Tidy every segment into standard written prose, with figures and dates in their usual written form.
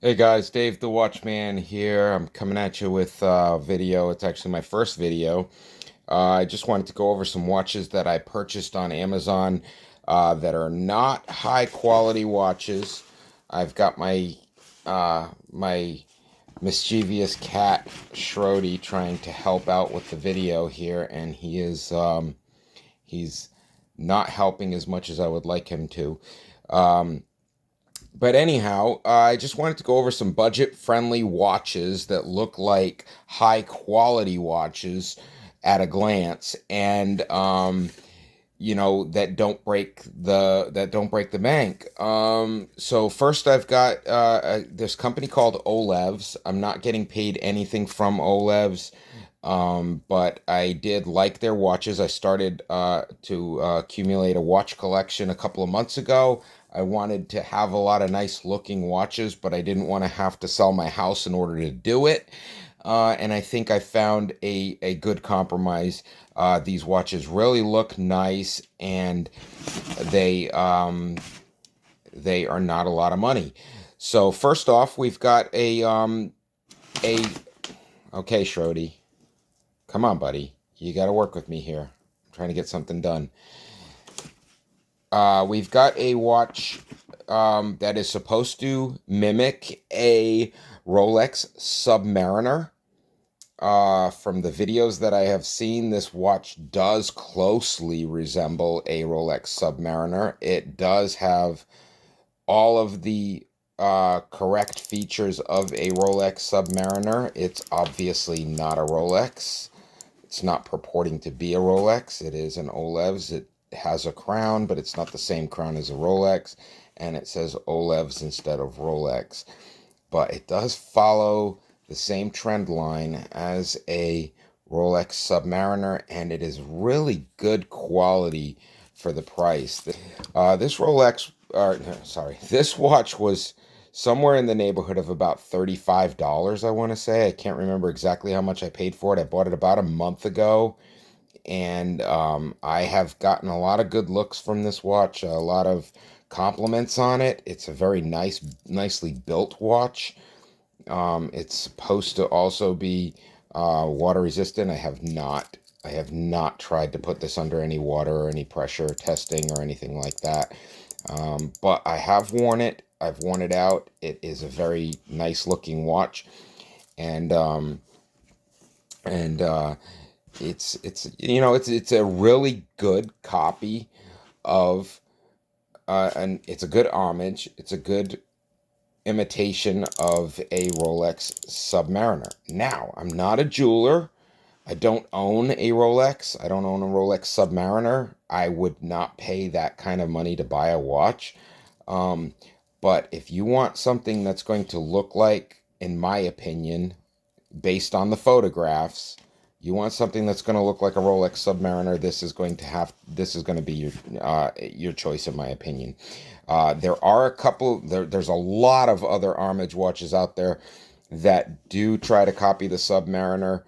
Hey guys, Dave the Watchman here. I'm coming at you with a video. It's actually my first video. I just wanted to go over some watches that I purchased on Amazon that are not high quality watches. I've got my mischievous cat Shrodey trying to help out with the video here, and he's not helping as much as I would like him to. Um, but anyhow, I just wanted to go over some budget-friendly watches that look like high-quality watches at a glance, and that don't break the bank. So first, I've got this company called OLEVS. I'm not getting paid anything from OLEVS. But I did like their watches. I started to accumulate a watch collection a couple of months ago. I wanted to have a lot of nice looking watches, but I didn't want to have to sell my house in order to do it. And I think I found a good compromise. These watches really look nice, and they um, they are not a lot of money. So first off, we've got a okay, Shrodey. Come on, buddy. You got to work with me here. I'm trying to get something done. We've got a watch that is supposed to mimic a Rolex Submariner. From the videos that I have seen, this watch does closely resemble a Rolex Submariner. It does have all of the correct features of a Rolex Submariner. It's obviously not a Rolex. It's not purporting to be a Rolex. It is an OLEVS. It has a crown, but it's not the same crown as a Rolex. And it says OLEVS instead of Rolex. But it does follow the same trend line as a Rolex Submariner, and it is really good quality for the price. This watch was somewhere in the neighborhood of about $35, I want to say. I can't remember exactly how much I paid for it. I bought it about a month ago, and I have gotten a lot of good looks from this watch, a lot of compliments on it. It's a very nicely built watch. It's supposed to also be water resistant. I have not tried to put this under any water or any pressure testing or anything like that. But I have worn it. I've worn it out. It is a very nice looking watch, and and it's a really good copy of and it's a good homage. It's a good imitation of a Rolex Submariner. Now, I'm not a jeweler. I don't own a Rolex. I don't own a Rolex Submariner. I would not pay that kind of money to buy a watch. Um, but if you want something that's going to look like, in my opinion, based on the photographs, you want something that's going to look like a Rolex Submariner, this is going to be your choice, in my opinion. There's a lot of other Armage watches out there that do try to copy the Submariner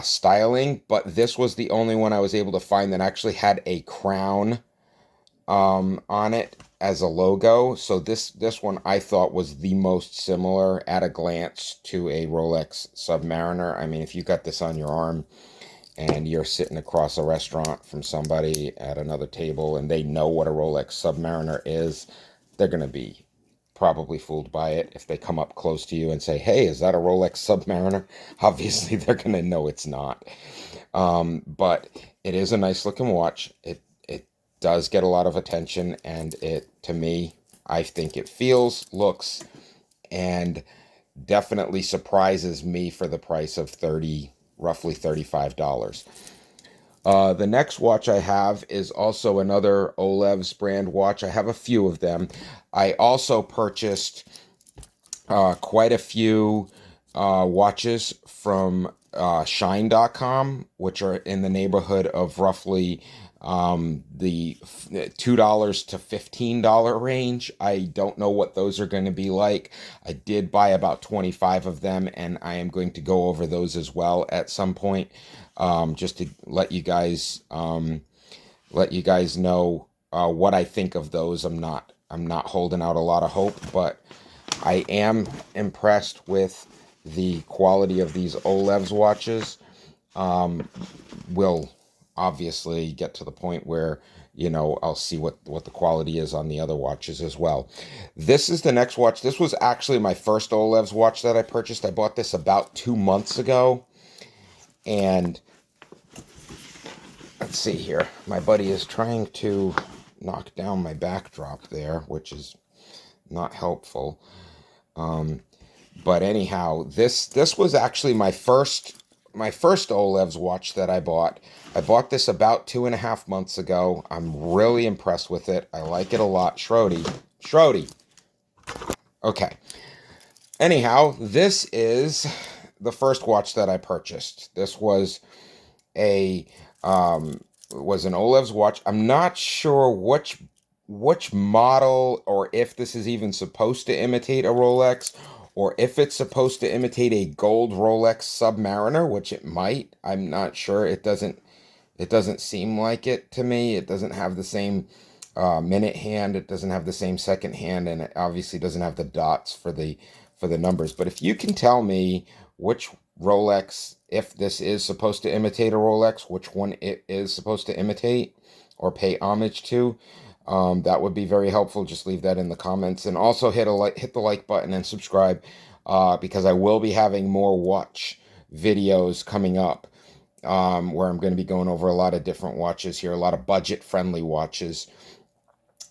styling, but this was the only one I was able to find that actually had a crown on it as a logo. So this one I thought was the most similar at a glance to a Rolex Submariner. I mean, if you got this on your arm and you're sitting across a restaurant from somebody at another table and they know what a Rolex Submariner is, they're going to be probably fooled by it. If they come up close to you and say, "Hey, is that a Rolex Submariner?" Obviously, they're going to know it's not. But it is a nice looking watch. It does get a lot of attention, and to me, I think it looks, and definitely surprises me for the price of roughly $35. The next watch I have is also another OLEVS brand watch. I have a few of them. I also purchased quite a few watches from shine.com, which are in the neighborhood of roughly the $2 to $15 range. I don't know what those are going to be like. I did buy about 25 of them, and I am going to go over those as well at some point, just to let you guys know what I think of those. I'm not holding out a lot of hope, but I am impressed with the quality of these OLEVS watches. We'll obviously get to the point where, I'll see what the quality is on the other watches as well. This is the next watch. This was actually my first OLEVS watch that I purchased. I bought this about 2 months ago. And let's see here. My buddy is trying to knock down my backdrop there, which is not helpful. But anyhow, this was actually my first OLEVS watch that I bought. I bought this about 2.5 months ago. I'm really impressed with it. I like it a lot. Shrodey. Okay. Anyhow, this is the first watch that I purchased. This was a was an OLEVS watch. I'm not sure which model, or if this is even supposed to imitate a Rolex, or if it's supposed to imitate a gold Rolex Submariner, which it might. I'm not sure. It doesn't seem like it to me. It doesn't have the same minute hand. It doesn't have the same second hand, and it obviously doesn't have the dots for the numbers. But if you can tell me which Rolex, if this is supposed to imitate a Rolex, which one it is supposed to imitate or pay homage to, that would be very helpful. Just leave that in the comments, and also hit the like button and subscribe, because I will be having more watch videos coming up, where I'm going to be going over a lot of different watches here, a lot of budget-friendly watches.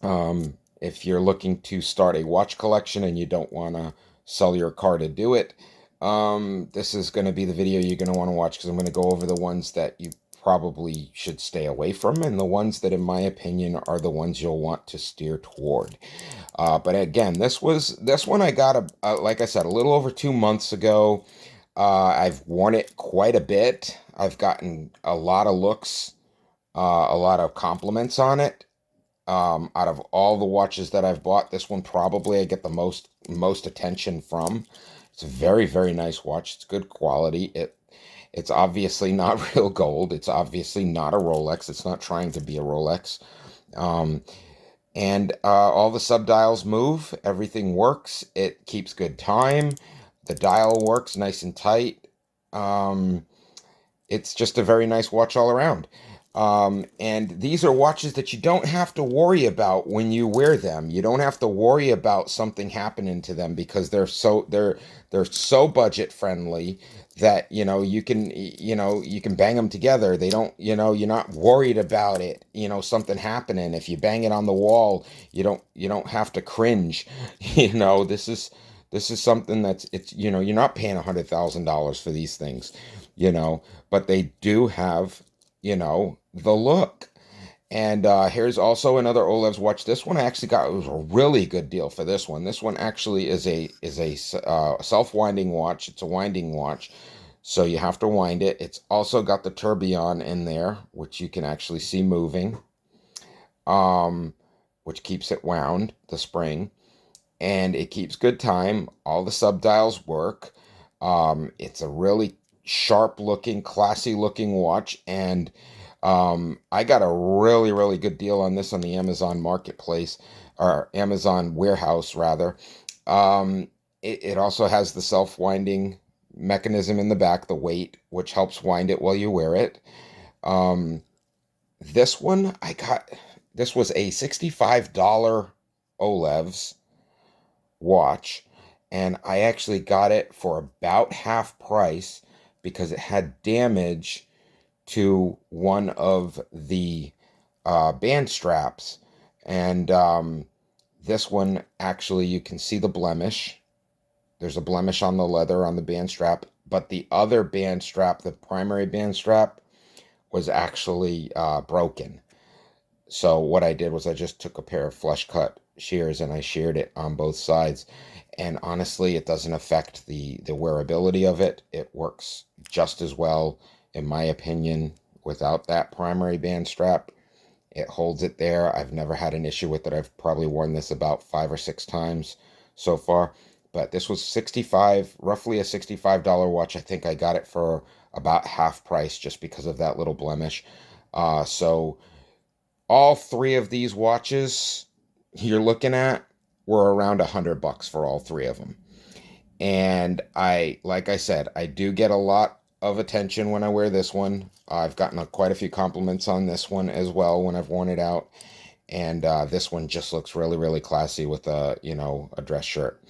If you're looking to start a watch collection and you don't want to sell your car to do it, this is going to be the video you're going to want to watch, because I'm going to go over the ones that you probably should stay away from, and the ones that, in my opinion, are the ones you'll want to steer toward. But again, this one I got, like I said, a little over 2 months ago. I've worn it quite a bit. I've gotten a lot of looks, a lot of compliments on it. Out of all the watches that I've bought, this one probably I get the most attention from. It's a very, very nice watch. It's good quality. It's obviously not real gold. It's obviously not a Rolex. It's not trying to be a Rolex. And all the subdials move. Everything works. It keeps good time. The dial works nice and tight. It's just a very nice watch all around. And these are watches that you don't have to worry about when you wear them. You don't have to worry about something happening to them, because they're so budget friendly that you can bang them together. They don't, you're not worried about it, something happening. If you bang it on the wall, you don't have to cringe. This is something it's you're not paying $100,000 for these things, but they do have the look. And here's also another OLEVS watch. This one I actually got, it was a really good deal for this one. This one actually is a self-winding watch. It's a winding watch, so you have to wind it. It's also got the tourbillon in there, which you can actually see moving, which keeps it wound, the spring, and it keeps good time. All the subdials work. It's a really sharp looking, classy looking watch, and I got a really, really good deal on this on the Amazon marketplace, or Amazon warehouse rather. It also has the self-winding mechanism in the back, the weight, which helps wind it while you wear it. This one this was a $65 OLEVS watch, and I actually got it for about half price, because it had damage to one of the band straps. And this one, actually, you can see the blemish. There's a blemish on the leather on the band strap, but the other band strap, the primary band strap, was actually broken. So what I did was I just took a pair of flush cut shears and I sheared it on both sides. And honestly, it doesn't affect the wearability of it. It works just as well, in my opinion, without that primary band strap. It holds it there. I've never had an issue with it. I've probably worn this about 5 or 6 times so far. But this was roughly a $65 watch. I think I got it for about half price, just because of that little blemish. So all 3 of these watches you're looking at were around $100 for all three of them. And like I said, I do get a lot of attention when I wear this one. I've gotten quite a few compliments on this one as well when I've worn it out. And this one just looks really, really classy with a dress shirt.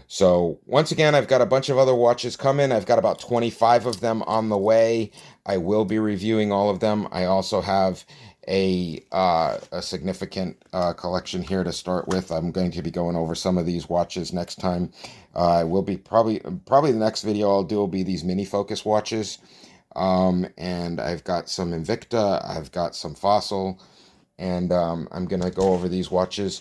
So once again, I've got a bunch of other watches coming. I've got about 25 of them on the way. I will be reviewing all of them. I also have a significant collection here to start with. I'm going to be going over some of these watches next time. I will be probably the next video I'll do will be these mini focus watches. And I've got some Invicta, I've got some Fossil, and I'm gonna go over these watches.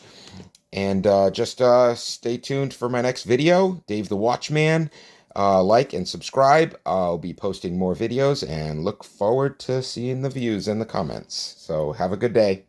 And just stay tuned for my next video, Dave the Watchman. Like and subscribe. I'll be posting more videos and look forward to seeing the views in the comments. So have a good day.